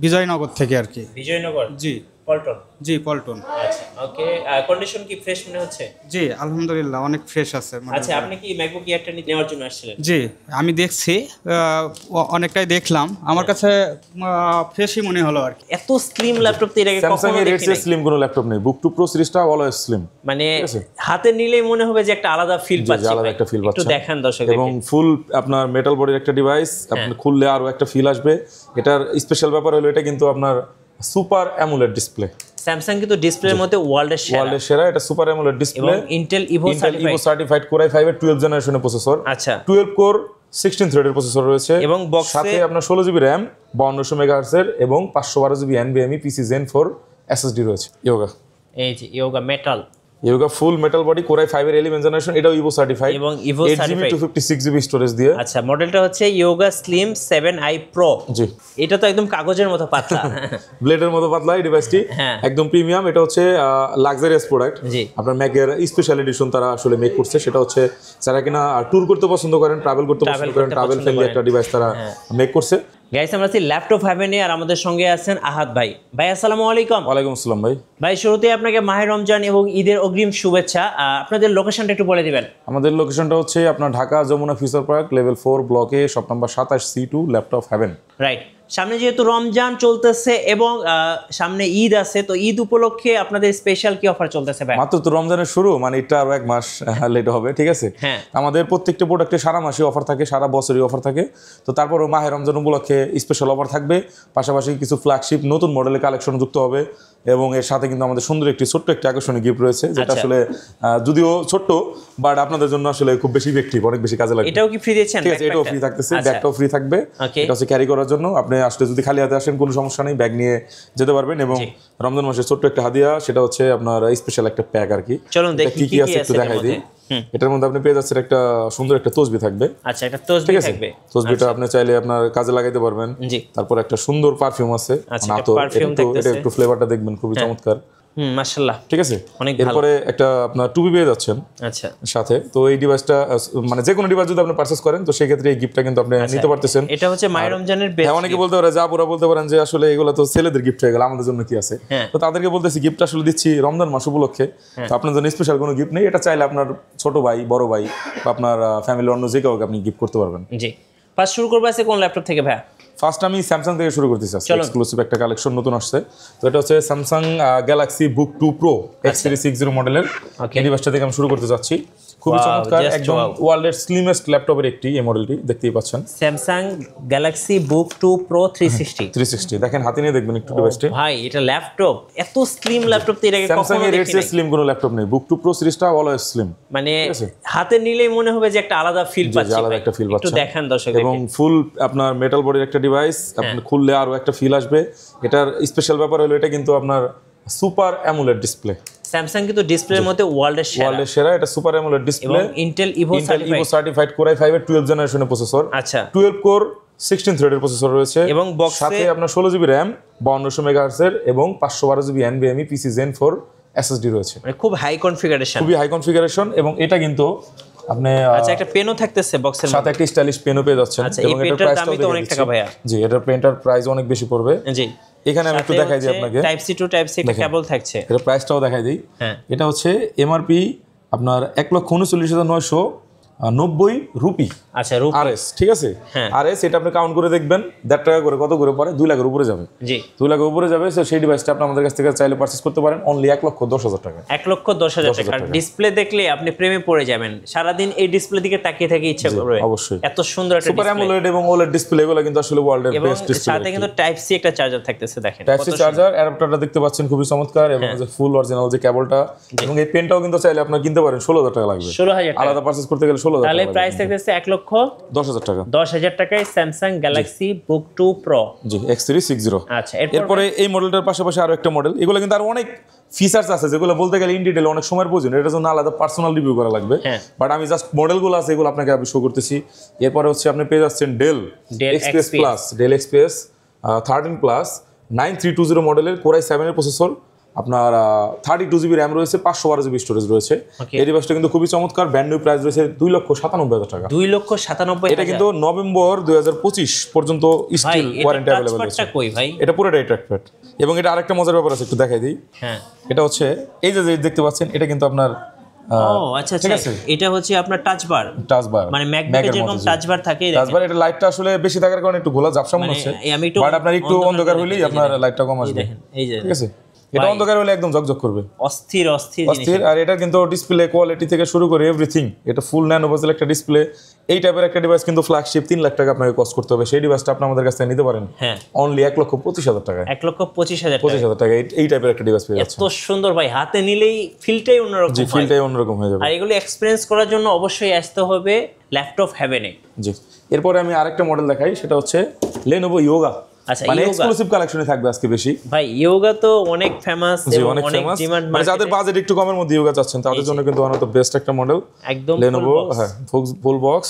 বিজয়নগর থেকে আর কি। বিজয়নগর, জি পল্টন। জি পল্টন। আচ্ছা, ওকে। কন্ডিশন কি ফ্রেশ মনে হচ্ছে? জি আলহামদুলিল্লাহ অনেক ফ্রেশ আছে। আচ্ছা, আপনি কি ম্যাকবুক এয়ারটা নেওয়ার জন্য আসছিলেন? জি আমি দেখছি, অনেকটাই দেখলাম, আমার কাছে ফ্রেশই মনে হলো আর কি। এত স্লিম ল্যাপটপ তো এর আগে স্যামসাং কখনো এর দেখি নাই। স্লিম কোনো ল্যাপটপ নেই, বুক টু প্রো সিরিজটা অলওয়েজ স্লিম। মানে হাতে নিলেই মনে হবে যে একটা আলাদা ফিল পাচ্ছি, আলাদা একটা ফিল একটু পাচ্ছেন। দেখান দর্শকদেরকে। এবং ফুল আপনার মেটাল বডির একটা ডিভাইস, আপনি খুললে আরো একটা ফিল আসবে। এটার স্পেশাল ব্যাপার হলো এটা কিন্তু আপনার সুপার অ্যামোলেড ডিসপ্লে। স্যামসাং কিন্তু ডিসপ্লের মধ্যে ওয়ার্ল্ডের সেরা, এটা সুপার অ্যামোলেড ডিসপ্লে এবং Intel Ivo certified core i5 এর 12 জেনারেশনের প্রসেসর। আচ্ছা, 12 কোর 16 থ্রেডের প্রসেসর রয়েছে এবং বক্সে সাথে আপনার 16 জিবি RAM 5200 মেগাহার্টজ এর এবং 512 GB NVMe PC Zen 4 SSD রয়েছে। ইয়োগা, এই যে Yoga metal, Yoga full metal body core i5 এর 11 জেনারেশন, এটাও ইভো সার্টিফাইড এবং ইভো 8GB 256GB স্টোরেজ দিয়ে। আচ্ছা, মডেলটা হচ্ছে ইয়োগা স্লিম 7i Pro। জি, এটা তো একদম কাগজের মতো পাতলা, ব্লেডের মতো পাতলা এই ডিভাইসটি, একদম প্রিমিয়াম। এটা হচ্ছে লাক্সারিয়াস প্রোডাক্ট। জি, আপনার ম্যাকের স্পেশাল এডিশন তারা আসলে মেক করছে। সেটা হচ্ছে যারা কিনা ট্যুর করতে পছন্দ করেন, ট্রাভেল করতে পছন্দ করেন, ট্রাভেল ফ্রেন্ডলি একটা ডিভাইস তারা মেক করছে। গাইস, আমরা আছি ল্যাপটপ হ্যাভেনে, আর আমাদের সঙ্গে আছেন আহাদ ভাই। ভাই আসসালামু আলাইকুম। ওয়ালাইকুম আসসালাম ভাই। ভাই, শুরুতেই আপনাকে মাহে রমজান এবং ঈদের অগ্রিম শুভেচ্ছা। আপনাদের লোকেশনটা একটু বলে দিবেন। আমাদের লোকেশনটা হচ্ছে আপনার Dhaka Jamuna future park level 4 ব্লকে shop number 27 C2 laptop haven. Right. সামনে যেহেতু রমজান চলতেছে এবং সামনে ঈদ আছে, তো ঈদ উপলক্ষে আপনাদের স্পেশাল কি অফার চলতেছে ভাই? মাত্র তো রমজানের শুরু, মানে এটা আরো এক মাস লেট হবে, ঠিক আছে? হ্যাঁ, আমাদের প্রত্যেকটা প্রোডাক্টে সারা মাসে অফার থাকে, সারা বছরই অফার থাকে। তো তারপরও মাহে রমজান উপলক্ষে স্পেশাল অফার থাকবে, পাশাপাশি কিছু ফ্ল্যাগশিপ নতুন মডেলের কালেকশন যুক্ত হবে এবং এর সাথে কিন্তু আমাদের সুন্দর একটি ছোট্ট একটি আকর্ষণীয় গিফট রয়েছে, যেটা আসলে যদিও ছোট্ট বাট আপনাদের জন্য আসলে খুব বেশি ইফেক্টিভ, অনেক বেশি কাজে লাগবে। এটাও কি ফ্রি দিচ্ছেন? ঠিক আছে, এটাও ফ্রি থাকতেছে, ব্যাগটাও ফ্রি থাকবে। এটা হচ্ছে ক্যারি করার জন্য, আপনি আসলে যদি খালি হাতে আসেন কোনো সমস্যা নেই, ব্যাগ নিয়ে যেতে পারবেন। এবং রমজান মাসের ছোট্ট একটা হাদিয়া, সেটা হচ্ছে আপনার স্পেশাল একটা প্যাক আর কি। চলুন দেখি কি আছে একটু দেখাই দিই। এটার মধ্যে আপনি পেয়ে যাচ্ছেন একটা সুন্দর একটা তসবি থাকবে। আচ্ছা, একটা তসবি থাকবে। তসবিটা আপনি চাইলে আপনার কাজে লাগাইতে পারবেন। তারপর একটা সুন্দর পারফিউম আছে, এটা একটু ফ্লেভারটা দেখবেন, খুবই চমৎকার। মাশাআল্লাহ, ঠিক আছে। অনেক ভালো। এরপরে একটা আপনার টুপি পেয়ে যাচ্ছেন আচ্ছা সাথে। তো এই ডিভাইসটা মানে যে কোনো ডিভাইস যদি আপনি পারচেজ করেন, তো সেই ক্ষেত্রে এই গিফটটা কিন্তু আপনি নিতে পারতেছেন। এটা হচ্ছে মাহে রমজানের বেস্ট। অনেকে বলতে পারে, যা পুরা বলতে পারেন যে আসলে এগুলো তো ছেলেদের গিফট হয়ে গেল, আমাদের জন্য কি আছে? তো তাদেরকে বলতেছি গিফট আসলে দিচ্ছি রমজান মাস উপলক্ষে, তো আপনার জন্য স্পেশাল কোনো গিফট নেই। এটা চাইলে আপনার ছোট ভাই, বড় ভাই বা আপনার ফ্যামিলির অন্য যে কাউকে আপনি গিফট করতে পারবেন। জি, ফার্স্ট শুরু করবো আছে কোন ল্যাপটপ থেকে ভাই? ফার্স্ট আমি স্যামসাং থেকে শুরু করতেছি, এক্সক্লুসিভ একটা কালেকশন নতুন আসছে। তো এটা হচ্ছে স্যামসাং গ্যালাক্সি বুক 2 প্রো X360 মডেলের। এই ডিভাইসটা থেকে আমি শুরু করতে যাচ্ছি। খুবই চমৎকার, একদম ওয়ার্ল্ডের স্লিমেস্ট ল্যাপটপের একটি এই মডেলটি, দেখতেই পাচ্ছেন স্যামসাং গ্যালাক্সি বুক 2 প্রো 360। দেখেন, হাতে নিয়ে দেখবেন একটু ডিভাইসটা। ভাই, এটা ল্যাপটপ, এত স্লিম ল্যাপটপ তো এর আগে স্যামসাং কখনো এর দেখি নাই। স্লিম কোনো ল্যাপটপ নেই, বুক 2 প্রো সিরিজটা অলওয়েজ স্লিম। মানে হাতে নিলেই মনে হবে যে একটা আলাদা ফিল পাচ্ছি, আলাদা একটা ফিল পাচ্ছেন। একটু দেখান দর্শকদেরকে। এবং ফুল আপনার মেটাল বডির একটা ডিভাইস, আপনি খুললে আরো একটা ফিল আসবে। এটার স্পেশাল ব্যাপার হলো এটা কিন্তু আপনার সুপার অ্যামোলেড ডিসপ্লে। স্যামসাং কিন্তু ডিসপ্লের মধ্যে ওয়ার্ল্ডের সেরা, এটা সুপার অ্যামোলেড ডিসপ্লে এবং Intel Ivo certified core i5 এর 12 জেনারেশনের প্রসেসর। আচ্ছা, 12 কোর 16 থ্রেডের প্রসেসর রয়েছে এবং বক্সে সাথে আপনার 16 জিবি RAM 5200 মেগাহার্টজ এর এবং 512 GB NVMe PC Zen 4 SSD রয়েছে। মানে খুব হাই কনফিগারেশন, খুবই হাই কনফিগারেশন। এবং এটা কিন্তু আপনি আচ্ছা, একটা পেনও থাকতেছে বক্সের সাথে, একটা স্টাইলিশ পেনও পেয়ে যাচ্ছেন। এবং এটার প্রাইসটাও তো অনেক টাকা ভাইয়া। জি, এটার পেনটার প্রাইস অনেক বেশি পড়বে। জি, এখানে আমি একটু দেখাই দিই আপনাকে, type C to type C একটা কেবল থাকছে। এর প্রাইসটাও দেখাই দিই। এটা হচ্ছে এমআরপি আপনার 1,39,990 রুপি। আচ্ছা, আরএস, ঠিক আছে। আরএস এটা আপনি কাউন্ট করে দেখবেন, 1.5 টাকা করে কত করে পড়ে, 2 লাখের উপরে যাবে। জি, 2 লাখের উপরে যাবে। তো সেই ডিভাইসটা আপনি আমাদের কাছ থেকে চাইলে পারচেজ করতে পারেন অনলি 1,10,000 টাকা। 1,10,000 টাকা। ডিসপ্লে দেখলে আপনি প্রেমে পড়ে যাবেন, সারাদিন এই ডিসপ্লে দিকে তাকিয়ে থাকি ইচ্ছা করবে। অবশ্যই, এত সুন্দর একটা সুপার অ্যামোলেড এবং ওলেড ডিসপ্লে, এগুলো কিন্তু আসলে ওয়ার্ল্ডের বেস্ট ডিসপ্লে। সাথে কিন্তু টাইপ সি একটা চার্জার থাকতেছে, দেখেন টাইপ সি চার্জার অ্যাডাপ্টারটা দেখতে পাচ্ছেন, খুবই চমৎকার। এবং যে ফুল অরিজিনাল যে কেবলটা, এবং এই পেনটাও কিন্তু চাইলে আপনি কিনতে পারেন 16,000 টাকা লাগবে। 16,000 টাকা আলাদা পারচেজ করতে গেলে 16,000 টাকা। তাহলে প্রাইস থাকতেছে 1,10,000 টাকা। 10,000 টাকায় স্যামসাং গ্যালাক্সি বুক 2 প্রো। জি, X360। আচ্ছা, এরপরে এই মডেলটার পাশাপাশি আরো একটা মডেল, এগুলো কিন্তু আরো অনেক ফিচার্স আছে যেগুলো বলতে গেলে ইন ডিটেইল অনেক সময়ের প্রয়োজন, এটার জন্য আলাদা পার্সোনাল রিভিউ করা লাগবে। বাট আমি জাস্ট মডেলগুলো আছে এগুলো আপনাকে আমি শো করতেছি। এরপরে হচ্ছে আপনি পেয়ে যাচ্ছেন Dell express plus, Dell express 13 plus 9320 মডেলের কোর i7 এর প্রসেসর, আপনার 32 জিবি র্যাম রয়েছে, 512 জিবি স্টোরেজ রয়েছে। এই ডিভাইসটা কিন্তু খুবই চমৎকার, ব্র্যান্ড নিউ প্রাইস রয়েছে 2,97,000 টাকা। 2,97,000। এটা কিন্তু নভেম্বর 2025 পর্যন্ত স্টিল ওয়ারেন্টি अवेलेबल আছে। কই ভাই? এটা পুরোটাই ট্র্যাকপ্যাড। এবং এটা আরেকটা মজার ব্যাপার আছে, একটু দেখাই দিই। হ্যাঁ, এটা হচ্ছে এই যে দেখতে পাচ্ছেন, এটা কিন্তু আপনার আচ্ছা আচ্ছা, এটা হচ্ছে আপনার টাচ বার, মানে ম্যাকবুকে যেরকম টাচ বার থাকে, টাচ বার। এটা লাইটটা আসলে বেশি থাকার কারণে একটু গোলা ঝাপসা মনে হচ্ছে, বাট আপনার একটু অন্ধকার হলেই আপনার লাইটটা কম আসবে। এই যে ঠিক আছে, এটা অন্ধকার হলে একদম ঝকঝক করবে, অস্থির অস্থির। আর এটা কিন্তু ডিসপ্লে কোয়ালিটি থেকে শুরু করে এভরিথিং, এটা ফুল ন্যানো বেজেল একটা ডিসপ্লে। এই টাইপের একটা ডিভাইস কিন্তু ফ্ল্যাগশিপ 3 লাখ টাকা আপনাকে কস্ট করতে হবে। সেই ডিভাইসটা আপনি আমাদের কাছ থেকে নিতে পারেন হ্যাঁ অনলি 1,25,000 টাকায়। 1,25,000 টাকা এই টাইপের একটা ডিভাইস পেয়ে যাচ্ছেন। এত সুন্দর ভাই, হাতে নিলেই ফিলটাই অন্যরকম, জি, ফিলটাই অন্যরকম হয়ে যাবে। আর এগুলো এক্সপেরিয়েন্স করার জন্য অবশ্যই আসতে হবে ল্যাপটপ হেভেনে। জি, এরপরে আমি আরেকটা মডেল দেখাই, সেটা হচ্ছে Lenovo Yoga। আচ্ছা, মানে এক্সক্লুসিভ কালেকশনে থাকবে আজকে বেশি। ভাই ইয়োগা তো অনেক ফেমাস এবং অনেক ফেমাস, ডিমান্ড, মানে যাদের বাজেট একটু কমের মধ্যে ইয়োগা চাচ্ছেন তাদের জন্য কিন্তু ওয়ান অফ দ্য বেস্ট একটা মডেল একদম Lenovo, হ্যাঁ, ফুল বক্স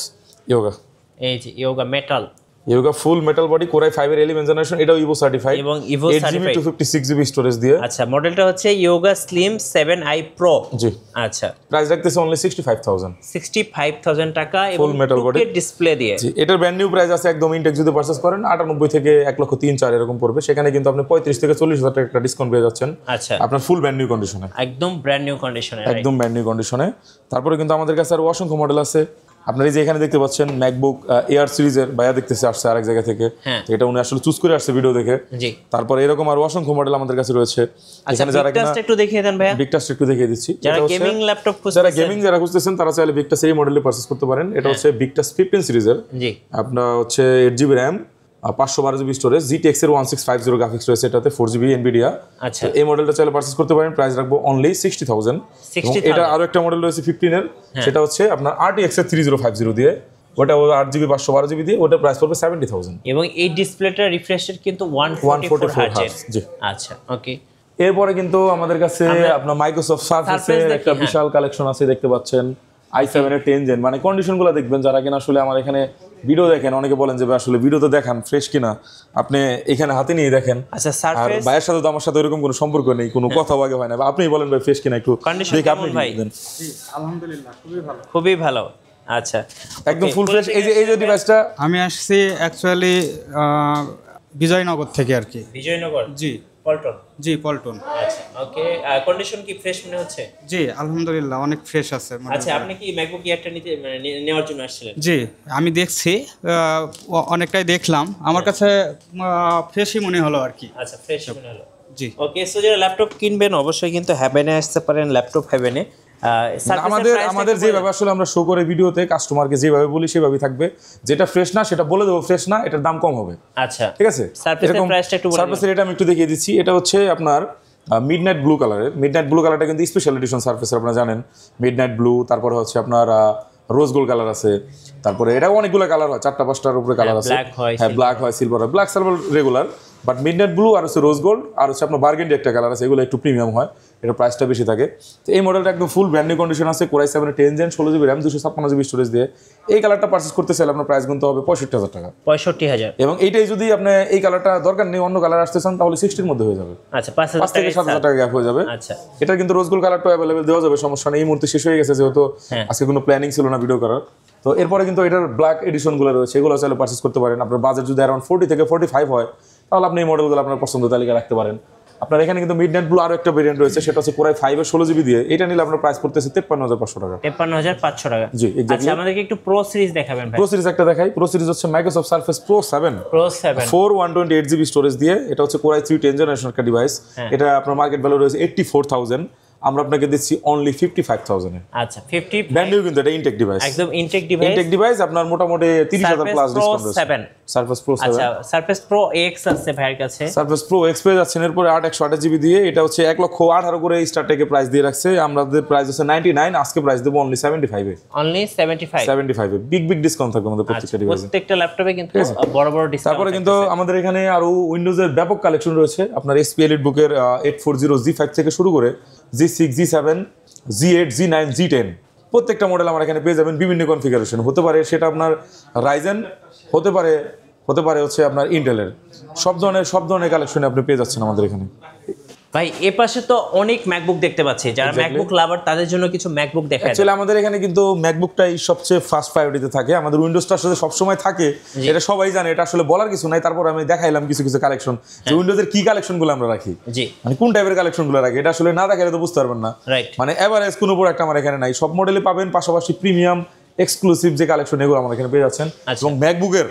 ইয়োগা। এই যে Yoga metal, Yoga full metal body, Core i5 এর 11th জেনারেশন, এটাও ইভো সার্টিফাইড এবং Evo 8GB certified 256GB storage দিয়ে। আচ্ছা, মডেলটা হচ্ছে ইয়োগা স্লিম 7i প্রো। জি, আচ্ছা, প্রাইস রাখতেছে অনলি 65,000 65,000 টাকা এবং metal body ডিসপ্লে দিয়ে। জি, এটার ব্র্যান্ড নিউ প্রাইস আছে একদম ইনটেক যদি পারচেজ করেন 98 থেকে 1,03,4 এরকম পড়বে। সেখানে কিন্তু আপনি 35 থেকে 40,000 টাকা একটা ডিসকাউন্ট পেয়ে যাচ্ছেন। আচ্ছা, আপনার ফুল ব্র্যান্ড নিউ কন্ডিশনে, একদম ব্র্যান্ড নিউ কন্ডিশনে, একদম ব্র্যান্ড নিউ কন্ডিশনে। তারপরে কিন্তু আমাদের কাছে আরো অসংখ্য মডেল আছে। আপনার এই যে এখানে দেখতে পাচ্ছেন ম্যাকবুক এয়ার সিরিজের ভাইয়া দেখতেছে আসছে আরেক জায়গা থেকে, এটা উনি আসলে চুজ করে আসছে ভিডিও দেখে। জি, তারপরে এরকম আরো অসংখ্য মডেল আমাদের কাছে রয়েছে। এখানে যারা একটু দেখিয়ে দেন ভাইয়া, বিগ টাচ একটু দেখিয়ে দিচ্ছি। যারা গেমিং ল্যাপটপ খুঁজছেন, যারা গেমিং যারা খুঁজতেছেন তারা চাইলে বিগ টাচ এই মডেলটি পারচেজ করতে পারেন। এটা হচ্ছে বিগ টাচ 15 সিরিজের। জি, আপনার হচ্ছে 8GB RAM, 512GB storage, GTX এর 1650 গ্রাফিক্স রয়েছে এটাতে, 4GB NVIDIA। আচ্ছা, এই মডেলটা চাইলে পারচেজ করতে পারেন, প্রাইস রাখবো অনলি 60,000। এবং এটা আরো একটা মডেল রয়েছে 15 এর, সেটা হচ্ছে আপনার RTX এর 3050 দিয়ে, ওটা 8GB 512GB দিয়ে, ওটা প্রাইস পড়বে 70,000। এবং এই ডিসপ্লেটা রিফ্রেশ রেট কিন্তু 144 হার্জ। জি, আচ্ছা, ওকে। এরপরে কিন্তু আমাদের কাছে আপনার মাইক্রোসফট সারফেসের একটা বিশাল কালেকশন আছে, দেখতে পাচ্ছেন i7 এর 10 জেন। মানে কন্ডিশনগুলো দেখবেন, যারা কিনা আসলে আমার এখানে ভিডিও দেখেন, অনেকে বলেন যে আসলে ভিডিওতে দেখান ফ্রেশ কিনা, আপনি এখানে হাতে নিয়ে দেখেন। আচ্ছা, আর সারফেস ভাইয়ের সাথে তো আমার সাথে এরকম কোনো সম্পর্ক নেই, কোনো কথা আগে হয় না, আপনিই বলেন ভাই ফ্রেশ কিনা, একটু দেখে আপনি দেন। জি, আলহামদুলিল্লাহ খুবই ভালো, খুবই ভালো। আচ্ছা, একদম ফুল ফ্রেশ। এই যে ডিভাইসটা, আমি আসছি অ্যাকচুয়ালি বিজয়নগর থেকে আর কি। বিজয়নগর, জি, পল্টন। জি, পল্টন। আচ্ছা, ওকে। কন্ডিশন কি ফ্রেশ মনে হচ্ছে? জি, আলহামদুলিল্লাহ অনেক ফ্রেশ আছে। আচ্ছা, আপনি কি ম্যাকবুক এয়ারটা নেওয়ার জন্য আসছিলেন? জি, আমি দেখছি, অনেকটাই দেখলাম, আমার কাছে ফ্রেশই মনে হলো আর কি। আচ্ছা, ফ্রেশ মনে হলো। জি, ওকে। সো যারা ল্যাপটপ কিনবেন অবশ্যই কিন্তু হ্যাভেনে আসতে পারেন, ল্যাপটপ হ্যাভেনে। আমাদের যেভাবে আসলে আমরা শো করে ভিডিওতে কাস্টমারকে যেভাবে বলি সেভাবেই থাকবে। যেটা ফ্রেশ না সেটা বলে দেবো ফ্রেশ না, এটার দাম কম হবে। আচ্ছা, ঠিক আছে। সারফেসের প্রাইসটা একটু বলুন। সারফেসের এটা আমি একটু দেখিয়ে দিচ্ছি। এটা হচ্ছে আপনার মিডনাইট ব্লু কালারের। মিডনাইট ব্লু কালারটা কিন্তু স্পেশাল এডিশন সারফেসের, আপনারা জানেন। মিডনাইট ব্লু, তারপরে হচ্ছে আপনার রোজ গোল্ড কালার আছে, তারপরে এটাও অনেকগুলো কালার হয়, 4-5টার উপরে কালার আছে। হ্যাঁ, ব্ল্যাক হয়, সিলভার হয়, black silver regular, but midnight blue আর হচ্ছে রোজ গোল্ড আর হচ্ছে আপনার বার্গেন্ডি একটা কালার আছে, এগুলো একটু প্রিমিয়াম হয়, এটা প্রাইসটা বেশি থাকে। তো এই মডেলটা একদম ফুল ব্র্যান্ড নিউ কন্ডিশন আছে, Core i7 10 gen, 16GB RAM, 256GB storage দিয়ে। এই কালারটা পারচেজ করতে চাইলে আপনার প্রাইস গুনতে হবে 65,000 টাকা। 65,000। এবং এইটাই যদি আপনি এই কালারটা দরকার নেই, অন্য কালার আসতে চান, তাহলে 60-এর মধ্যে হয়ে যাবে। আচ্ছা, 5,000 থেকে 7,000 টাকা গ্যাপ হয়ে যাবে। আচ্ছা, এটা কিন্তু রোজ গোল্ড কালারটা অ্যাভেলেবেল দেওয়া যাবে, সমস্যা নেই। এই মুহূর্তে শেষ হয়ে গেছে, যেহেতু আজকে কোনো প্ল্যানিং ছিল না ভিডিও করার। তো এরপরে কিন্তু এটার ব্ল্যাক এডিশনগুলো রয়েছে, এগুলো চাইলে পারচেজ করতে পারেন। আপনার বাজেট যদি অ্যারাউন্ড 40 থেকে 45 হয়, তাহলে আপনি এই মডেলগুলো আপনার পছন্দ তালিকা রাখতে পারেন। আপনার এখানে কিন্তু মিডনাইট ব্লু আরো একটা ভেরিয়েন্ট রয়েছে, সেটা হচ্ছে Core i5 এর 16GB দিয়ে। এটা নিলে আপনার প্রাইস পড়তেছে 53,500 টাকা। 53,500 টাকা। জি, আচ্ছা, আমাদেরকে একটু প্রো সিরিজ দেখাবেন ভাই। প্রো সিরিজ একটা দেখাই। প্রো সিরিজ হচ্ছে Microsoft surface pro 7, 4 128GB storage দিয়ে। এটা হচ্ছে Core i3 10 জেনারেশন একটা ডিভাইস। এটা আপনার মার্কেট ভ্যালু রয়েছে 84,000, আমরা আপনাকে দিচ্ছি অনলি 55,000 এ। আচ্ছা, 50 ব্র্যান্ড নিউ কিন্তু এটা ইনটেক ডিভাইস, একদম ইনটেক ডিভাইস। ইনটেক ডিভাইস আপনার মোটামুটি 30,000 প্লাস ডিসকাউন্ট আছে। Surface pro 7। আচ্ছা, সারফেস প্রো এক্স আছে ভাইয়ের কাছে। সারফেস প্রো এক্স পেয়ে যাচ্ছেন, এরপরে 128GB দিয়ে। এটা হচ্ছে 1,18,000 করে স্টার টেকে প্রাইস দিয়ে রাখছে। আমাদের প্রাইস হচ্ছে 99, আজকে প্রাইস দেবো only 75 A. Only 75 a big discount থাকবে আমাদের প্রত্যেকটা ডিভাইসে, প্রত্যেকটা ল্যাপটপে কিন্তু বড় বড় ডিসকাউন্ট। তারপরে কিন্তু আমাদের এখানে আরো উইন্ডোজের ব্যাপক কালেকশন রয়েছে। আপনার HP এলিটবুকের 840 G5 থেকে শুরু করে G6 G7 G8 G9 G10 প্রত্যেকটা মডেল আমার এখানে পেয়ে যাবেন বিভিন্ন কনফিগারেশন। হতে পারে সেটা আপনার রাইজেন, হতে পারে হচ্ছে আপনার ইন্টেলের, সব ধরনের কালেকশনে আপনি পেয়ে যাচ্ছেন আমাদের এখানে। ভাই এ পাশে তো অনেক ম্যাকবুক দেখতে পাচ্ছি, যারা ম্যাকবুক লাভার তাদের জন্য কিছু ম্যাকবুক দেখা যায়। অ্যাকচুয়ালি আমাদের এখানে কিন্তু ম্যাকবুকটাই সবচেয়ে ফার্স্ট প্রায়োরিটিতে থাকে, আমাদের উইন্ডোজটার সাথে সবসময় থাকে, এটা সবাই জানে, এটা আসলে বলার কিছু নাই। তারপর আমি দেখাইলাম কিছু কিছু কালেকশন, যে উইন্ডোজের কি কালেকশনগুলো আমরা রাখি, জি মানে কোন টাইপের কালেকশনগুলো রাখি, এটা আসলে না দেখালে তো বুঝতে পারবেন না। রাইট, মানে এভারেজ কোনো প্রোডাক্ট আমার এখানে নাই, সব মডেলে পাবেন, পাশাপাশি প্রিমিয়াম এক্সক্লুসিভ যে কালেকশন এগুলো আমার এখানে পেয়ে যাচ্ছেন। এবং ম্যাকবুকের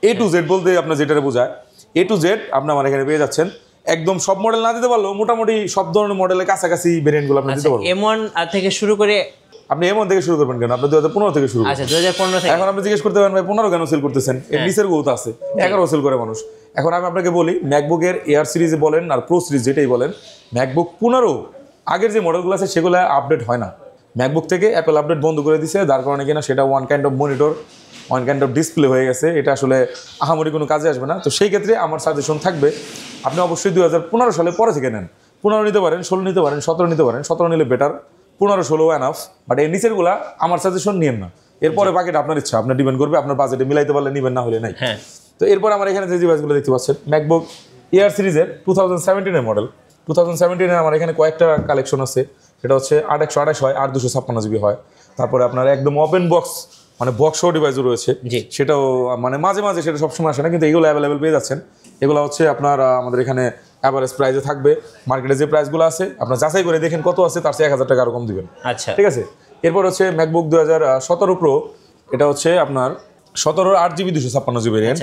A to Z বলতে আপনার যেটা বোঝায়, A to Z আপনি আমার এখানে পেয়ে যাচ্ছেন। একদম সব মডেল না দিতে পারলেও মোটামুটি সব ধরনের মডেলের কাছাকাছি ভেরিয়েন্টগুলো আপনি দিতে পারবেন। M1 থেকে শুরু করে আপনি M1 থেকে শুরু করবেন কেন? আপনি 2015 থেকে শুরু করবেন। আচ্ছা 2015 থেকে। এখন আপনি জিজ্ঞেস করতে পারেন ভাই 15 কেন সেল করতেছেন, এর নিচের গ্রোথ আছে, 11 সেল করে মানুষ। এখন আমি আপনাকে বলি, ম্যাকবুকের এয়ার সিরিজে বলেন আর প্রো সিরিজ যেটাই বলেন, ম্যাকবুক 15 আগের যে মডেলগুলো আছে সেগুলো আপডেট হয় না। ম্যাকবুক থেকে অ্যাপেল আপডেট বন্ধ করে দিছে, যার কারণে কিনা সেটা one kind of monitor, one kind of display হয়ে গেছে, এটা আসলে আহামরি কোনো কাজে আসবে না। তো সেই ক্ষেত্রে আমার সাজেশন থাকবে আপনি অবশ্যই 2015 সালের পরে থেকে নেন। 15 নিতে পারেন, 16 নিতে পারেন, 17 নিতে পারেন, 17 নিলে বেটার, 15-16 এনাফ, বাট এই নিচেরগুলা আমার সাজেশন নিয়েন না। এরপরে বাকিটা আপনার ইচ্ছা, আপনার ডিপেন্ড করবে, আপনার বাজেটে মিলাইতে পারলে নিবেন, না হলে নাই। তো এরপর আমার এখানে যে ডিভাইসগুলো দেখতে পাচ্ছেন, ম্যাকবুক এয়ার সিরিজের 2017 মডেল। 2017 আমার এখানে কয়েকটা কালেকশন আছে, এটা হচ্ছে 8/128 হয়, 8/256 জিবি হয়। তারপরে আপনার একদম ওপেন বক্স, মানে বক্স ডিভাইসও রয়েছে, সেটাও মানে মাঝে মাঝে, সেটা সবসময় আসে না, কিন্তু এগুলো অ্যাভেলেবেল পেয়ে যাচ্ছেন। এগুলো হচ্ছে আপনার আমাদের এখানে অ্যাভারেজ প্রাইসে থাকবে, মার্কেটে যে প্রাইসগুলো আছে আপনার যাচাই করে দেখেন কত আছে, তার চেয়ে 1000 টাকা আরও কম দিবেন। আচ্ছা ঠিক আছে। এরপর হচ্ছে ম্যাকবুক 2017 প্রো, এটা হচ্ছে আপনার 17 8GB 256 ভেরিয়েন্ট,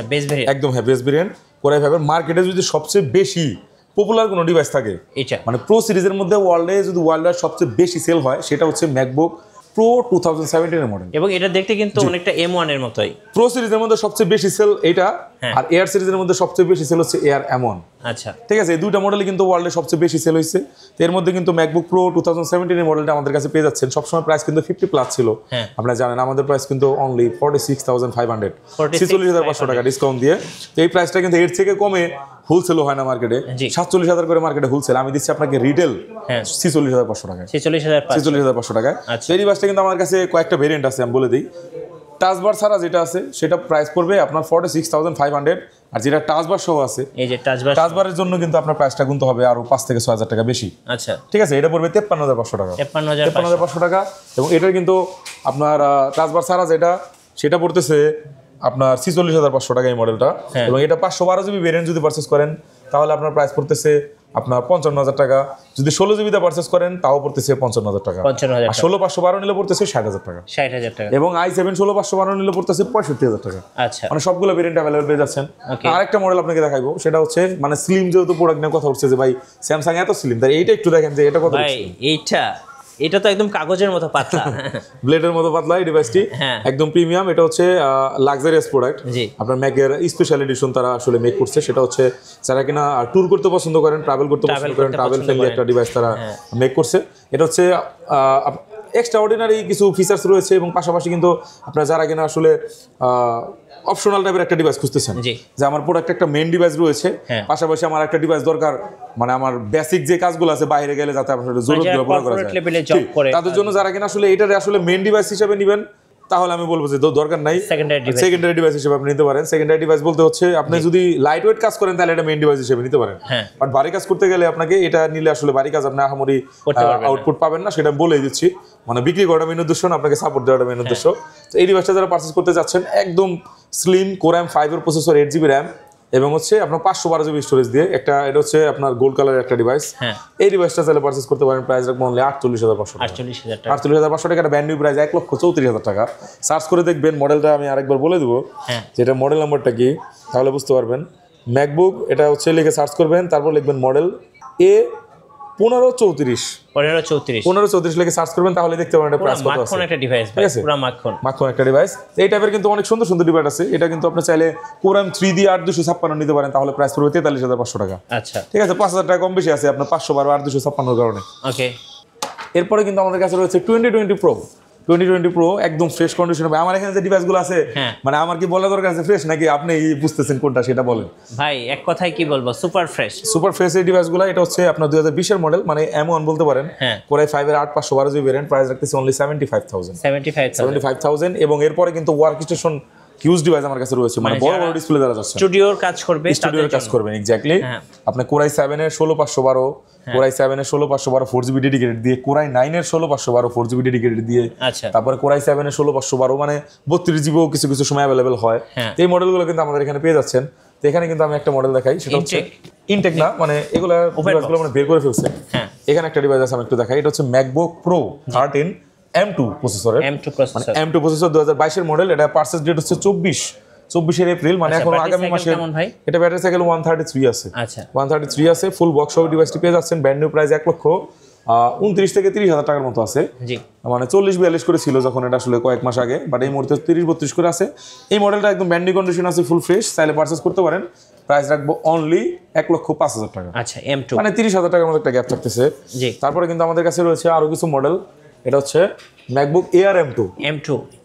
একদম হ্যাঁ বেস ভেরিয়েন্ট করে ভাবেন। মার্কেটে যদি সবচেয়ে বেশি পপুলার কোনো ডিভাইস থাকে, এটা মানে প্রো সিরিজের মধ্যে ওয়ার্ল্ডের সবচেয়ে বেশি সেল হয়, সেটা হচ্ছে ম্যাকবুক প্রো 2017 মডেল। এবং এটা দেখতে কিন্তু অনেকটা M1 এর মতোই। প্রো সিরিজের মধ্যে সবচেয়ে বেশি সেল এটা, আর এয়ার সিরিজের মধ্যে সবচেয়ে বেশি সেল হচ্ছে এয়ার M1। আচ্ছা ঠিক আছে, এই দুইটা মডেলই কিন্তু ওয়ার্ল্ডে সবচেয়ে বেশি সেল হয়েছে। এর মধ্যে কিন্তু ম্যাকবুক প্রো 2017 মডেলটা আমাদের কাছে পেয়ে যাচ্ছেন। সবসময় প্রাইস কিন্তু 50+ ছিল, আপনারা জানেন। আমাদের প্রাইস কিন্তু অনলি 46,500, 46,500 টাকা ডিসকাউন্ট দিয়ে। তো এই প্রাইসটা কিন্তু এর থেকে কমে হোলসেলও হয় না মার্কেটে, 47,000 করে মার্কেটে হোলসেল। আমি দিচ্ছি আপনাকে রিটেল 46,500 টাকায়, 46,500 টাকায়। এই ডিভাইসটা কিন্তু আমার কাছে কয়েকটা ভেরিয়েন্ট আছে, আমি বলে দিই। টাচবার ছাড়া যেটা আছে সেটা প্রাইস পড়বে আপনার 46,500, আর যেটা টাচবার সহ আছে, এই যে টাচবারের জন্য কিন্তু আপনার প্রাইসটা গুনতে হবে আরো 5 থেকে 6,000 টাকা বেশি। আচ্ছা ঠিক আছে, এটা পড়বে 53,500 টাকা, 53,500 টাকা। এবং এটার কিন্তু আপনার টাচবার ছাড়া যেটা, সেটা পড়তেছে আপনার 46,500 টাকা এই মডেলটা। এবং এটা 512 জিবি ভেরিয়েন্ট যদি পারচেস করেন তাহলে আপনার প্রাইস পড়তেছে আপনার 55,000 টাকা। যদি 16 জিবিতে পারচেস করেন তাও পড়তেছে 55,000 টাকা। আর 16,512 নিলে পড়তেছে 60,000 টাকা, 60,000 টাকা। এবং i7 16,512 নিলে পড়তেছে 65,000 টাকা। আচ্ছা, মানে সবগুলো ভেরিয়েন্ট অ্যাভেলেবল পেয়ে যাচ্ছেন। আরেকটা মডেল আপনাকে দেখাবো, সেটা হচ্ছে মানে স্লিম, যেহেতু প্রোডাক্ট নিয়ে কথা উঠছে যে ভাই স্যামসাং এত স্লিম, তাই এইটা একটু দেখেন যে এটা কত ভাই। এটা তো একদম কাগজের মতো পাতলা, ব্লেডের মতো পাতলা এই ডিভাইসটি, একদম প্রিমিয়াম। এটা হচ্ছে লাক্সারিয়াস প্রোডাক্ট, আপনার ম্যাকের স্পেশাল এডিশন তারা আসলে মেক করছে। সেটা হচ্ছে যারা কিনা ট্যুর করতে পছন্দ করেন, ট্রাভেল করতে পছন্দ করেন, ট্রাভেল ফ্রেন্ডলি একটা ডিভাইস তারা মেক করছে। এটা হচ্ছে এক্সট্রা অর্ডিনারি কিছু ফিচার্স রয়েছে, এবং পাশাপাশি কিন্তু আপনারা যারা কিনা আসলে অপশনাল টাইপের একটা ডিভাইস খুঁজতেছেন, যে আমার প্রোডাক্ট একটা মেইন ডিভাইস রয়েছে, পাশাপাশি আমার একটা ডিভাইস দরকার, মানে আমার বেসিক যে কাজগুলো আছে বাইরে গেলে যাতে আপনার জরুরতগুলো পুরো করা যায়, তাদের জন্য যারা কিনা আসলে এটারে আসলে মেইন ডিভাইস হিসেবে নেবেন, তাহলে আমি বলবো যে দরকার নাই, সেকেন্ডারি ডিভাইস হিসেবে আপনি নিতে পারেন। সেকেন্ডারি ডিভাইস বলতে হচ্ছে আপনি যদি লাইট ওয়েট কাজ করেন তাহলে এটা মেইন ডিভাইস হিসেবে নিতে পারেন, বাট ভারী কাজ করতে গেলে আপনাকে এটা নিলে আসলে ভারী কাজ আপনি আহামরি আউটপুট পাবেন না, সেটা বলেই দিচ্ছি। মানে বিক্রি করাটা মেইন উদ্দেশ্য না, আপনাকে সাপোর্ট দেওয়াটা মেইন উদ্দেশ্য। তো এই ডিভাইসটা যারা পারচেজ করতে যাচ্ছেন, একদম স্লিম কোর i5 এর প্রসেসর, 8GB র্যাম, এবং হচ্ছে আপনার 512 জিবি স্টোরেজ দিয়ে একটা, এটা হচ্ছে আপনার গোল্ড কালারের একটা ডিভাইস। এই ডিভাইসটা চাইলে পারচেজ করতে পারেন, প্রাইস রাখবো অনলি 48,500 টাকা। 48,500 টাকা, ব্র্যান্ড নিউ প্রাইস 1,34,000 টাকা। সার্চ করে দেখবেন মডেলটা, আমি আরেকবার বলে দেবো যেটা মডেল নাম্বারটা কি, তাহলে বুঝতে পারবেন। ম্যাকবুক এটা হচ্ছে লিখে সার্চ করবেন, তারপর লিখবেন মডেল A1534 লিখে সার্চ করবেন, তাহলে দেখতে পারেন এটা প্রাইস কত আছে। মাখন একটা ডিভাইস ভাই, পুরো মাখন একটা ডিভাইস। এই টাইপের কিন্তু অনেক সুন্দর সুন্দর ডিভাইস আছে। এটা কিন্তু আপনি চাইলে Core i3 দিয়ে 8,256 নিতে পারেন, তাহলে প্রাইস পড়বে 43,500 টাকা। আচ্ছা, ঠিক আছে, 5,000 টাকা কম বেশি আছে আপনার 512 8,256 এর কারণে। ওকে। এরপরে কিন্তু আমাদের কাছে রয়েছে 2020 প্রো, একদম ফ্রেশ কন্ডিশনে। আমার এখানে যে ডিভাইসগুলো আছে, মানে আমার কি বলা দরকার আছে ফ্রেশ নাকি আপনি বুঝতেছেন কোনটা সেটা বলেন ভাই। এক কথায় কি বলবো, সুপার ফ্রেশ এই ডিভাইসগুলো। এটা হচ্ছে আপনার 2020 এর মডেল, মানে M1 বলতে পারেন। Core i5 এর 8/512 জিবি ভেরিয়েন্ট, প্রাইস রাখতেছে অনলি 75,000, এবং এরপরে কিন্তু ওয়ার্ক স্টেশন হিউজ ডিভাইস আমার কাছে রয়েছে, মানে বড় বড় ডিসপ্লে দ্বারা যাচ্ছে, স্টুডিওর কাজ করবে, স্টুডিওর কাজ করবেন এক্স্যাক্টলি। আপনি কোরাই 7 এর 16512, কোরাই 7 এর 16512 4GB ডেডিকেটেড দিয়ে, কোরাই 9 এর 16512 4GB ডেডিকেটেড দিয়ে, আচ্ছা তারপরে কোরাই 7 এর 16512 মানে 32GB ও কিছু কিছু সময় অ্যাভেলেবেল হয়। তো এই মডেলগুলো কিন্তু আমাদের এখানে পেয়ে যাচ্ছেন। তো এখানে কিন্তু আমি একটা মডেল দেখাই, সেটা হচ্ছে ইনটেক না, মানে এগুলো ডিভাইসগুলো মানে বের করে ফেলছে। এখানে একটা ডিভাইস আছে, আমি একটু দেখাই। এটা হচ্ছে ম্যাকবুক প্রো 13 M2 প্রসেসরের, M2 প্রসেসর, M2 প্রসেসর 2022 এর মডেল। এটা পারচেজ ডেট হচ্ছে 24 এপ্রিল, মানে এখন আগামী মাসে। এটা ব্যাটারি সাইকেল 133 আছে, আচ্ছা 133 আছে। ফুল বক্স সহ ডিভাইসটি পেয়ে যাচ্ছেন। ব্র্যান্ড নিউ প্রাইস 1,29,000 থেকে 30,000 টাকার মতো আছে, জি মানে 40-42 করে ছিল যখন এটা আসলে কয়েক মাস আগে, বাট এই মুহূর্তে 30-32 করে আছে। এই মডেলটা একদম ব্র্যান্ড নিউ কন্ডিশন আছে, ফুল ফ্রেশ, চাইলে পারচেজ করতে পারেন। প্রাইস রাখবো অনলি 1,05,000 টাকা, আচ্ছা M2, মানে 30,000 টাকার মতো একটা গ্যাপ থাকতেছে। জি তারপরে কিন্তু আমাদের কাছে রয়েছে আরো কিছু মডেল। এটা হচ্ছে ম্যাকবুক এয়ার M2,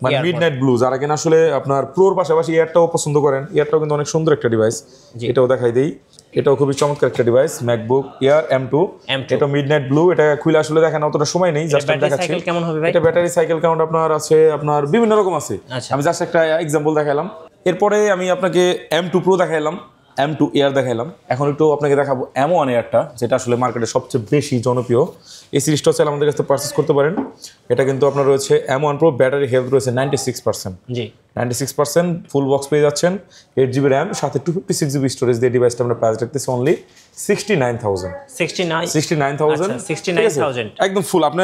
মানে মিডনাইট ব্লু। যারা কিনা আসলে আপনার প্রোর পাশাপাশি এয়ারটাও পছন্দ করেন, এয়ারটাও কিন্তু অনেক সুন্দর একটা ডিভাইস, এটাও দেখাই দেই। এটাও খুবই চমৎকার একটা ডিভাইস, ম্যাকবুক এয়ার M2। এটা মিডনাইট ব্লু, এটা খুলে আসলে দেখেন অতটা সময় নেই, জাস্ট দেখাচ্ছি। কেমন হবে ভাই? এটা ব্যাটারি সাইকেল কাউন্ট আপনার আছে, আপনার বিভিন্ন রকম আছে, আমি জাস্ট একটা এক্সাম্পল দেখাইলাম। এরপরে আমি আপনাকে M2 প্রো দেখাইলাম, M2 এয়ার দেখাইলাম। এখন একটু আপনাকে দেখাবো M1 এয়ারটা, যেটা আসলে মার্কেটে সবচেয়ে বেশি জনপ্রিয়। এই সিরিজটাও চাইলে আমাদের কাছে পারচেস করতে পারেন। এটা কিন্তু আপনার রয়েছে M1 প্রো, ব্যাটারি হেলথ রয়েছে 96%, জি 96%। ফুল বক্স পেয়ে যাচ্ছেন, 8GB র্যাম, সাথে 256GB স্টোরেজ দিয়ে ডিভাইসটা আমরা প্রাইস রাখতেছি অনলি 69,000। 69,000 একদম ফুল। আপনি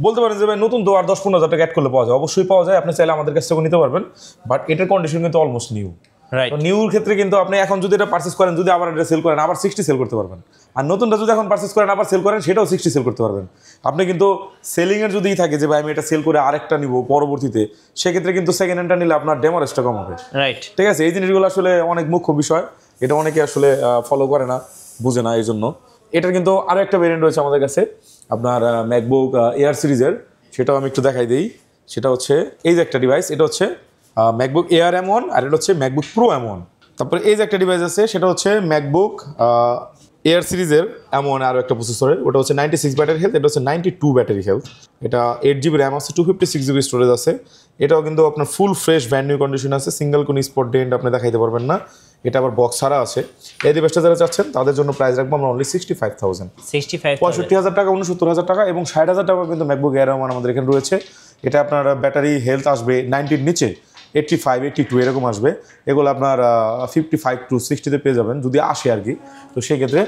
বলতে পারেন যে ভাই নতুন তো আর 10-15,000 টাকা অ্যাড করলে পাওয়া যায়, অবশ্যই পাওয়া যায়, আপনি চাইলে আমাদের কাছ থেকে নিতে পারবেন। বাট এটার কন্ডিশন কিন্তু অলমোস্ট নিউ। রাইট, নিউর ক্ষেত্রে কিন্তু আপনি এখন যদি এটা পারচেস করেন, যদি আবার এটা সেল করেন, আবার 60 সেল করতে পারবেন। আর নতুনটা যদি এখন পারচেস করেন আবার সেল করেন, সেটাও 60 সেল করতে পারবেন। আপনি কিন্তু সেলিং এর যদি থাকে যে ভাই আমি এটা সেল করে আরেকটা নিব পরবর্তীতে, সেক্ষেত্রে কিন্তু সেকেন্ড হ্যান্ডটা নিলে আপনার ডেমারেজটা কম হবে। রাইট, ঠিক আছে, এই জিনিসগুলো আসলে অনেক মুখ্য বিষয়, এটা অনেকে আসলে ফলো করে না, বুঝে না, এই জন্য। এটার কিন্তু আরো একটা ভেরিয়েন্ট রয়েছে আমাদের কাছে, আপনার ম্যাকবুক এয়ার সিরিজের, সেটাও আমি একটু দেখাই দিই। সেটা হচ্ছে এই যে একটা ডিভাইস, এটা হচ্ছে ম্যাকবুক এয়ার M1, আর এটা হচ্ছে ম্যাকবুক প্রো M1। তারপরে এই যে একটা ডিভাইস আছে, সেটা হচ্ছে ম্যাকবুক এয়ার সিরিজের M1 আরও একটা প্রসেসরের, ওটা হচ্ছে 96 ব্যাটারি হেলথ, এটা হচ্ছে 92 ব্যাটারি হেলথ। এটা 8GB র্যাম আছে, 256GB স্টোরেজ আছে। এটাও কিন্তু আপনার full fresh brand new condition আছে, সিঙ্গেল কোনো স্পট ডেন্ট আপনি দেখাইতে পারবেন না। এটা আবার বক্স ছাড়া আছে। এই ডিভাইসটা যারা চাচ্ছেন তাদের জন্য প্রাইস রাখবো আমরা অনলি 65,000, 65,000 টাকা, 69,000 টাকা এবং 60,000 টাকা কিন্তু ম্যাকবুক এয়ার M1 আমাদের এখানে রয়েছে। এটা আপনার ব্যাটারি হেলথ আসবে 90-র নিচে, 85-82 এরকম আসবে। এগুলো আপনার 55 to 60-তে পেয়ে যাবেন যদি আসে আর কি। তো সেক্ষেত্রে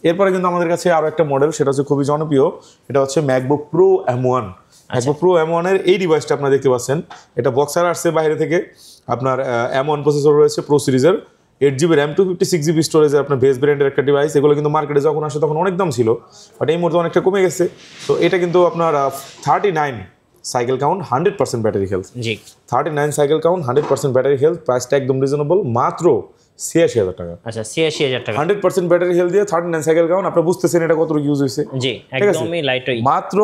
এরপরে কিন্তু আমাদের কাছে আরও একটা মডেল, সেটা হচ্ছে খুবই জনপ্রিয়, এটা হচ্ছে MacBook pro M1। MacBook pro M1 এর এই ডিভাইসটা আপনারা দেখতে পাচ্ছেন, এটা বক্সার আসছে বাইরে থেকে। আপনার M1 প্রসেসর রয়েছে প্রো সিরিজের, 8GB র্যাম, 256GB স্টোরেজের আপনার বেস ব্র্যান্ডের একটা ডিভাইস। এগুলো কিন্তু মার্কেটে যখন আসে তখন অনেক দাম ছিল, বাট এই মুহূর্তে অনেকটা কমে গেছে। তো এটা কিন্তু আপনার 39 সাইকেল কাউন্ট, 100% ব্যাটারি হেলথ, জি 39 সাইকেল কাউন্ট, 100% ব্যাটারি হেলথ। প্রাইসটা একদম রিজনেবল, মাত্র 86,000 টাকা। আচ্ছা 86,000 টাকা, 100% ব্যাটারি হেলথ দিয়ে 39 সাইকেল কাউন্ট। আপনি বুঝতেছেন এটা কত ইউজ হয়েছে? জি একদমই লাইট ওয়েট, মাত্র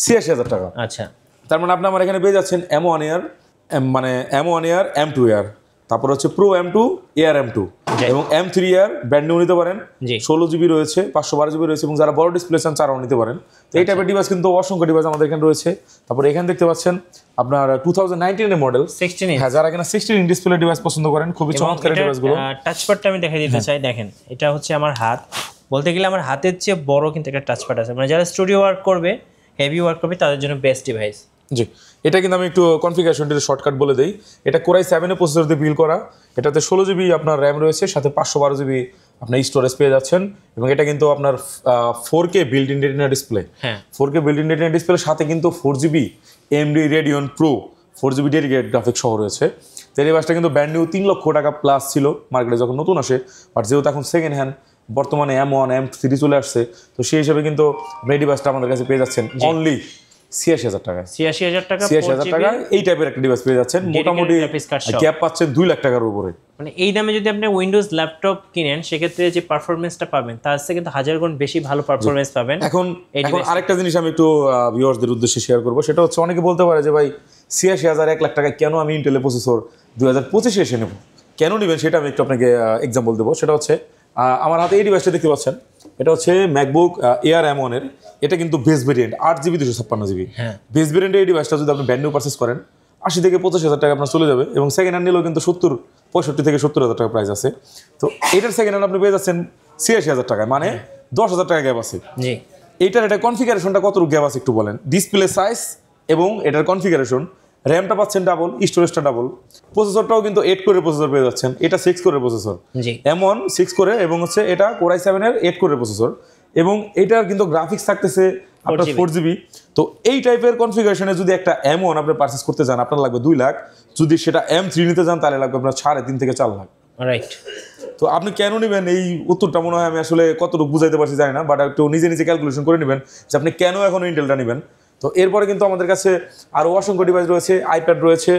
86,000 টাকা। আচ্ছা তার মানে আপনি আমার এখানে পেয়ে যাচ্ছেন M1 এয়ার, মানে M1 এয়ার, M2 এয়ার, তারপর হচ্ছে প্রো M2, এয়ার M2 এবং M3 এয়ার ব্র্যান্ড নিউ নিতে পারেন। 16GB রয়েছে, 512GB রয়েছে, এবং যারা বড় ডিসপ্লে চান তারাও নিতে পারেন। তো এই টাইপের ডিভাইস কিন্তু অসংখ্য ডিভাইস আমাদের এখানে রয়েছে। তারপর এখানে দেখতে পাচ্ছেন আপনার 2019 এর মডেল 16 হ্যাঁ, যারা কিনা 16 ইঞ্চ ডিসপ্লে ডিভাইস পছন্দ করেন, খুবই চমৎকার ডিভাইসগুলো। টাচপ্যাডটা আমি দেখাই দিতে চাই, দেখেন এটা হচ্ছে আমার হাত, বলতে গেলে আমার হাতের চেয়ে বড় কিন্তু একটা টাচপ্যাড আছে, মানে যারা স্টুডিও ওয়ার্ক করবে, হেভি ওয়ার্ক করবে, তাদের জন্য বেস্ট ডিভাইস। জি, এটা কিন্তু আমি একটু কনফিগারেশনটিতে শর্টকাট বলে দিই। এটা কোরাই 7 এর প্রসেসর দিয়ে বিল্ড করা, এটাতে 16GB আপনার র্যাম রয়েছে, সাথে 512GB আপনার স্টোরেজ পেয়ে যাচ্ছেন, এবং এটা কিন্তু আপনার 4K built in retina display. হ্যাঁ 4K বিল্ট ইন রেটিনা ডিসপ্লের সাথে কিন্তু 4GB AMD Radeon Pro 4GB dedicated graphics সহ রয়েছে। তো এই ডিভাইসটা কিন্তু ব্র্যান্ড নিউ 3 লক্ষ টাকা প্লাস ছিল মার্কেটে যখন নতুন আসে, বাট যেহেতু এখন সেকেন্ড হ্যান্ড, বর্তমানে M1 M3 চলে আসছে, তো সেই হিসাবে কিন্তু এই ডিভাইসটা আমাদের কাছে পেয়ে যাচ্ছেন অনলি 86,000 টাকা। 86,000 টাকা, 86,000 টাকা এই টাইপের একটা ডিভাইস পেয়ে যাচ্ছেন, মোটামুটি গ্যাপ পাচ্ছেন 2 লাখ টাকার উপরে। মানে এই দামে যদি আপনি উইন্ডোজ ল্যাপটপ কিনেন, সেক্ষেত্রে যে পারফরমেন্সটা পাবেন তার থেকে কিন্তু 1000 গুণ বেশি ভালো পারফরমেন্স পাবেন। এখন আরেকটা জিনিস আমি একটু ভিউয়ার্সদের উদ্দেশ্যে শেয়ার করবো, সেটা হচ্ছে অনেকে বলতে পারে যে ভাই 86,000 1 লাখ টাকা কেন আমি ইন্টেল প্রসেসর 2025 এসে নেব, কেন নেবেন? সেটা আমি একটু আপনাকে এক্সাম্পল দেবো। সেটা হচ্ছে আমার হাতে এই ডিভাইসটা দেখতে পাচ্ছেন, এটা হচ্ছে ম্যাকবুক এয়ার M1 এর। এটা কিন্তু base variant 8GB 256GB। Base ভেরিয়েন্টের এই ডিভাইসটা যদি আপনি ব্র্যান্ড নিউ পারচেস করেন, 80 থেকে 85,000 টাকা আপনার চলে যাবে, এবং সেকেন্ড হ্যান্ড নিলেও কিন্তু 65 থেকে 70,000 টাকা প্রাইস আছে। তো এটার সেকেন্ড হ্যান্ড আপনি পেয়ে যাচ্ছেন 86,000 টাকায়, মানে 10,000 টাকা গ্যাপ আছে। জি, এইটার এটা কনফিগারেশনটা কতটুকু গ্যাপ আছে একটু বলেন। ডিসপ্লে সাইজ এবং এটার কনফিগারেশন, র্যামটা পাচ্ছেন ডাবল, স্টোরেজটা ডাবল, প্রসেসরটাও কিন্তু 8 কোরের প্রসেসর পেয়ে যাচ্ছেন, এটা 6 কোরের প্রসেসর, জি, এমন 6 কোরে, এবং হচ্ছে এটা কোরাই 7 এর 8 কোরের প্রসেসর, এবং এটার কিন্তু গ্রাফিক্স থাকতেছে আপনার 4GB। তো এই টাইপের কনফিগারেশনে যদি একটা M1 আপনি পারচেস করতে চান আপনার লাগবে 2 লাখ, যদি সেটা M3 নিতে চান তাহলে লাগবে আপনার 3.5 থেকে 4 লাখ। রাইট। তো আপনি কেন নেবেন এই উত্তরটা মনে হয় আমি আসলে কতটুকু বুঝাইতে পারছি জানি না, বাট একটু নিজে নিজে ক্যালকুলেশন করে নেবেন যে আপনি কেন এখন ইন্টেলটা নেবেন। তো এরপরে কিন্তু আমাদের কাছে আরও অসংখ্য ডিভাইস রয়েছে, আইপ্যাড রয়েছে,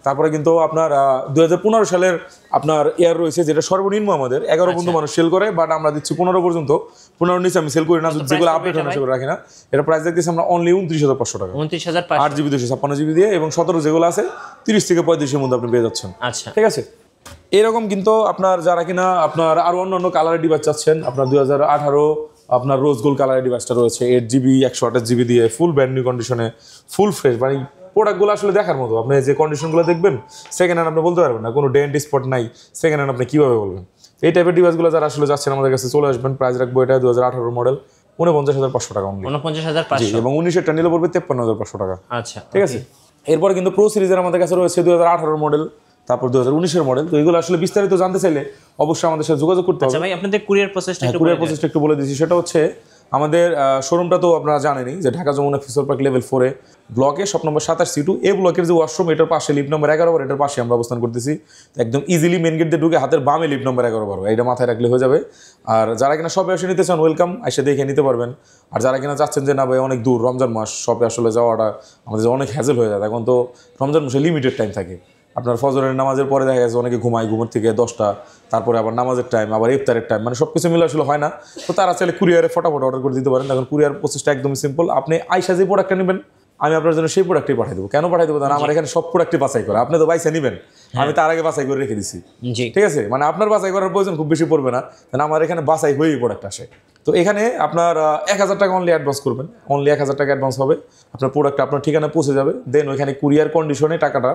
তারপরে কিন্তু আপনার 2015 সালের আপনার এয়ার রয়েছে, যেটা সর্বনিম্ন আমাদের 11 পর্যন্ত মানুষ সেল করে, বাট আমরা দিচ্ছি 15 পর্যন্ত। 15 নিচে আমি সেল করি না, যেগুলো আপডেট হয় না সেগুলো রাখি না। এটা প্রাইস দেখতেছি আমরা অনলি 29,500 টাকা, 29,500, 8GB 256GB দিয়ে, এবং 17 যেগুলো আছে 30 থেকে 35 এর মধ্যে আপনি পেয়ে যাচ্ছেন। আচ্ছা, ঠিক আছে। এরকম কিন্তু আপনার যারা কিনা আপনার আরো অন্যান্য কালারের ডিভাইস চাচ্ছেন, আপনার 2018 আপনার রোজ গোল্ড কালারের ডিভাইসটা রয়েছে 8GB 128GB দিয়ে, ফুল ব্র্যান্ড নিউ কন্ডিশনে, ফুল ফ্রেশ, মানে প্রোডাক্টগুলো আসলে দেখার মতো। আপনি যে কন্ডিশনগুলো দেখবেন সেকেন্ড হ্যান্ড আপনি বলতে পারবেন না, কোনো ডেন্ট স্পট নাই, সেকেন্ড হ্যান্ড আপনি কীভাবে বলবেন। এই টাইপের ডিভাইসগুলো যারা আসলে যাচ্ছেন আমাদের কাছে চলে আসবেন। প্রাইস রাখবো এটা 2018 মডেল 49,500 টাকা অনলি, 49,500, এবং 19-এরটা নিলে পড়বে 53,500 টাকা। আচ্ছা, ঠিক আছে। এরপরে কিন্তু প্রো সিরিজের আমাদের কাছে রয়েছে 2018 মডেল, তারপর 2019-এর মডেল। তো এগুলো আসলে বিস্তারিত জানতে চাইলে অবশ্যই আমাদের সাথে যোগাযোগ করতে হবে। আচ্ছা ভাই, আপনাদের কুরিয়ার প্রসেসটা একটু কুরিয়ার প্রসেসটা একটু বলে দিচ্ছি। সেটা হচ্ছে আমাদের শোরুমটা তো আপনারা জানেনই যে Dhaka Jamuna future park level 4-এ ব্লকে শপ নম্বর 27C2, এই ব্লকের যে ওয়াশরুম এটার পাশে লিফট নম্বর 11 এটার পাশে আমরা অবস্থান করতেছি। একদম ইজিলি মেন গেট দিয়ে ঢুকে হাতের বামে লিফট নম্বর 11 এটা মাথায় রাখলে হয়ে যাবে। আর যারা কিনা শপে এসে নিতে চান ওয়েলকাম, এসে দেখে নিতে পারবেন। আর যারা কিনা চাচ্ছেন যে না ভাই অনেক দূর, রমজান মাস, শপে আসলে যাওয়াটা আমাদের অনেক হ্যাজেল হয়ে যায়, এখন তো রমজান মাসে লিমিটেড টাইম থাকে। আপনার ফজরের নামাজের পরে দেখা গেছে অনেকে ঘুমায়, ঘুমের থেকে 10টা, তারপরে আবার নামাজের টাইম, আবার ইফতারের টাইম, মানে সব কিছু মিলে আসলে হয় না। তো তারা চাইলে কুরিয়ারে ফটাফট অর্ডার করে দিতে পারেন। এখন কুরিয়ার প্রসেসটা একদমই সিম্পল। আপনি আইসা যে প্রোডাক্টটা নেবেন আমি আপনার জন্য সেই প্রোডাক্টই পাঠিয়ে দেবো। কেন পাঠিয়ে দেবো? আমার এখানে সব প্রোডাক্টই বাছাই করা, আপনি তো বাইসা নেবেন, আমি তার আগে বাছাই করে রেখে দিছি। ঠিক আছে, মানে আপনার বাছাই করার প্রয়োজন খুব বেশি পড়বে না, কারণ আমার এখানে বাছাই হয়েই প্রোডাক্ট আসে। তো এখানে আপনার 1,000 টাকা অনলি অ্যাডভান্স করবেন, অনলি 1,000 টাকা অ্যাডভান্স হবে, আপনার প্রোডাক্টটা আপনার ঠিকানা পৌঁছে যাবে। দেন ওইখানে কুরিয়ার কন্ডিশনে টাকাটা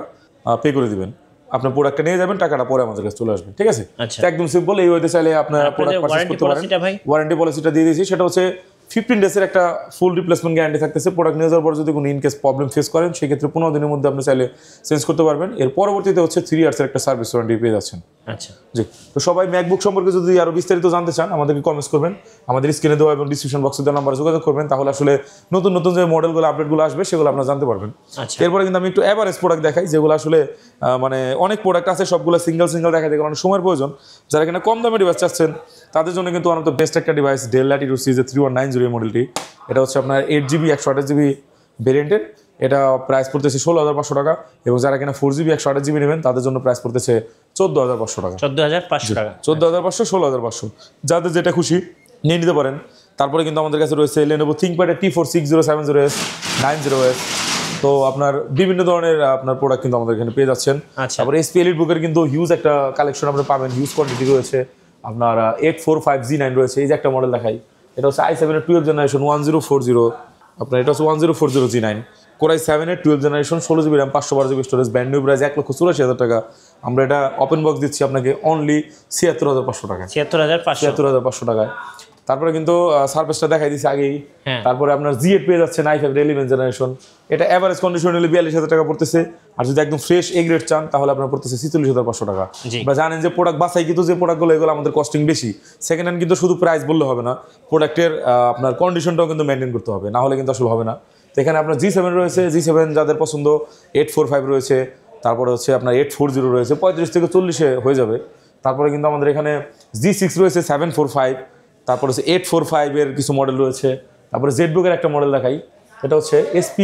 পে করে দিবেন, আপনার প্রোডাক্টটা নিয়ে যাবেন, টাকাটা পরে আমাদের কাছে চলে আসবে। ঠিক আছে, একদম সিম্পল। এই ওয়েতে চাইলে আপনার প্রোডাক্ট পারচেজ করতে পারেন। ওয়ারেন্টি পলিসিটা দিয়ে দিয়েছি, সেটা হচ্ছে 15 ডেজের একটা ফুল রিপ্লেসমেন্ট গ্যারান্টি থাকতেছে। প্রোডাক্ট নিয়ে যাওয়ার পর যদি কোনো ইনকেস প্রবলেম ফেস করেন সেক্ষেত্রে 15 দিনের মধ্যে আপনি চাইলে চেঞ্জ করতে পারবেন। এর পরবর্তীতে হচ্ছে 3 ইয়ার্সের একটা সার্ভিস ওয়ারেন্টি পেয়ে যাচ্ছেন। আচ্ছা জি। তো সবাই ম্যাকবুক সম্পর্কে যদি আরো বিস্তারিত জানতে চান আমাদেরকে কমেন্টস করবেন, আমাদের স্ক্রিনে দেওয়া এবং ডিসক্রিপশন বক্সে দেওয়া নাম্বারে যোগাযোগ করবেন, তাহলে আসলে নতুন নতুন যে মডেলগুলো আপডেটগুলো আসবে সেগুলো আপনারা জানতে পারবেন। এরপরে কিন্তু আমি একটু এভারেজ প্রোডাক্ট দেখাই, যেগুলো আসলে মানে অনেক প্রোডাক্ট আছে, সবগুলো সিঙ্গেল দেখাই, যেগুলো অনেক সময়ের প্রয়োজন। যারা কিনা কম দামে ডিভাইস চাচ্ছেন তাদের জন্য কিন্তু অনেক বেস্ট একটা ডিভাইস ডেল ল্যাটিটিউড সিরিজের 3190 মডেলটি। এটা হচ্ছে আপনার 8GB 128GB ভেরিয়েন্টের, এটা প্রাইস পড়তেছে 16,500 টাকা, এবং যারা কিনা 4GB 128GB নেবেন তাদের জন্য প্রাইস পড়তেছে 14,500 টাকা। 14,500 টাকা, 14,500, 16,500, যাদের যেটা খুশি নিয়ে নিতে পারেন। তারপরে কিন্তু আমাদের কাছে রয়েছে Lenovo ThinkPad T4 6070S 90S। তো আপনার বিভিন্ন ধরনের আপনার প্রোডাক্ট কিন্তু আমাদের এখানে পেয়ে যাচ্ছেন। তারপরে SP EliteBook এর কিন্তু হিউজ একটা কালেকশন আপনি পাবেন, হিউজ কোয়ান্টিটি রয়েছে। আপনার 845G9 রয়েছে, এই যে একটা মডেল দেখাই, এটা হচ্ছে i7 এর 12th জেনারেশন 1040, আপনার এটা হচ্ছে 1040G9, কোরাই 7 এর 12th generation, 16GB RAM 512GB storage, brand new price 1,84,000 টাকা। আমরা এটা ওপেন বক্স দিচ্ছি আপনাকে অনলি 76,500 টাকায়, 76,500 টাকায়। তারপরে কিন্তু সার্ভিসটা দেখাই দিচ্ছি আগেই। তারপরে আপনার Z8 পেয়ে যাচ্ছেন i5 11th জেনারেশন, এটা এভারেজ কন্ডিশন হলে 42,000 টাকা পড়তেছে। আর যদি একদম ফ্রেশ এ গ্রেড চান তাহলে আপনার পড়তেছে 46,500 টাকা। আমরা জানেন যে প্রোডাক্ট বাছাই কিন্তু যে প্রোডাক্টগুলো এগুলো আমাদের কস্টিং বেশি। সেকেন্ড হ্যান্ড কিন্তু শুধু প্রাইস বললে হবে না, প্রোডাক্টের আপনার কন্ডিশনটাও কিন্তু মেনটেন করতে হবে, না হলে কিন্তু আসলে হবে না। তো এখানে আপনার G7 রয়েছে, G7 যাদের পছন্দ 845 রয়েছে, তারপরে হচ্ছে আপনার 840 রয়েছে, 35 থেকে 40-এ হয়ে যাবে। তারপরে কিন্তু আমাদের এখানে G6 রয়েছে 745, তারপর হচ্ছে 845 এর কিছু মডেল রয়েছে। তারপরে ZBook এর একটা মডেল দেখাই, এটা হচ্ছে SP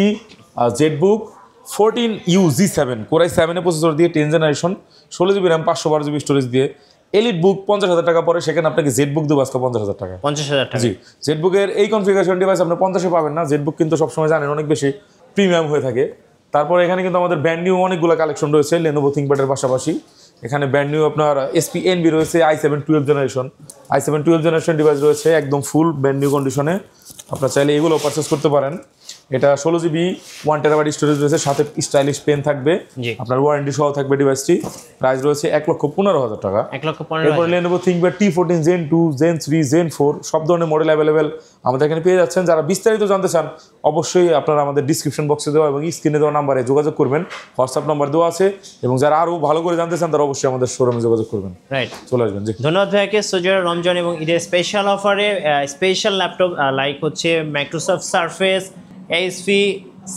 ZBook 14U G7, core i 7 এর প্রসেসর দিয়ে 10th generation, 16GB RAM 512GB storage দিয়ে। EliteBook 50,000 টাকা পরে, সেখানে আপনাকে ZBook দেবো আজকে 50,000 টাকা। 50,000 টাকা, জি। ZBook এর এই কনফিগারেশন ডিভাইস আপনি 50-এ পাবেন না। ZBook কিন্তু সবসময় জানেন অনেক বেশি প্রিমিয়াম হয়ে থাকে। তারপরে এখানে কিন্তু আমাদের ব্র্যান্ড নিউ অনেকগুলো কালেকশন রয়েছে Lenovo ThinkPad এর পাশাপাশি। এখানে ব্র্যান্ড নিউ আপনার SP NB রয়েছে, i7 12th জেনারেশন ডিভাইস রয়েছে, একদম ফুল ব্র্যান্ড নিউ কন্ডিশনে। আপনার চাইলে এগুলো পারচেস করতে পারেন। এটা 16GB 1TB স্টোরেজ রয়েছে, সাথে স্টাইলিশ পেন থাকবে, জি। আপনার ওয়ারেন্টি সহ থাকবে ডিভাইসটি। প্রাইস রয়েছে 1,15,000 টাকা। 1,15,000 এরপর Lenovo ThinkPad T14 Gen 2 Gen 3 Gen 4 সব ধরনের মডেল অ্যাভেলেবেল আমাদের এখানে পেয়ে যাচ্ছেন। যারা বিস্তারিত জানতে চান অবশ্যই আপনারা আমাদের ডিসক্রিপশন বক্সে দেওয়া এবং স্ক্রিনে দেওয়া নাম্বারে যোগাযোগ করবেন, হোয়াটসঅ্যাপ নাম্বার দেওয়া আছে। এবং যারা আরও ভালো করে জানতে চান তারা অবশ্যই আমাদের শোরুমে যোগাযোগ করবেন, রাইট। চলে আসবেন। জি, ধন্যবাদ ভাইয়াকে। সোজার রমজান এবং ঈদের স্পেশাল অফারে স্পেশাল ল্যাপটপ লাইক হচ্ছে মাইক্রোসফট সারফেস, এইচপি,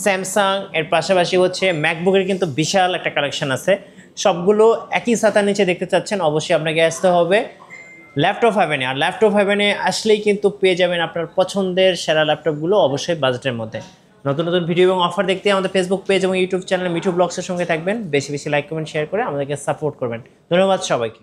স্যামসাং, এর পাশাপাশি হচ্ছে ম্যাকবুকের কিন্তু বিশাল একটা কালেকশন আছে। সবগুলো একই ছাতার নিচে দেখতে চাচ্ছেন, অবশ্যই আপনাকে আসতে হবে ল্যাপটপ হেভেনে। আর ল্যাপটপ হেভেনে আসলেই কিন্তু পেয়ে যাবেন আপনার পছন্দের সেরা ল্যাপটপগুলো, অবশ্যই বাজেটের মধ্যে। নতুন নতুন ভিডিও এবং অফার দেখতে আমাদের ফেসবুক পেজ এবং ইউটিউব চ্যানেল মিঠু ব্লগসের সঙ্গে থাকবেন। বেশি বেশি লাইক কমেন্ট শেয়ার করে আমাদেরকে সাপোর্ট করবেন। ধন্যবাদ সবাইকে।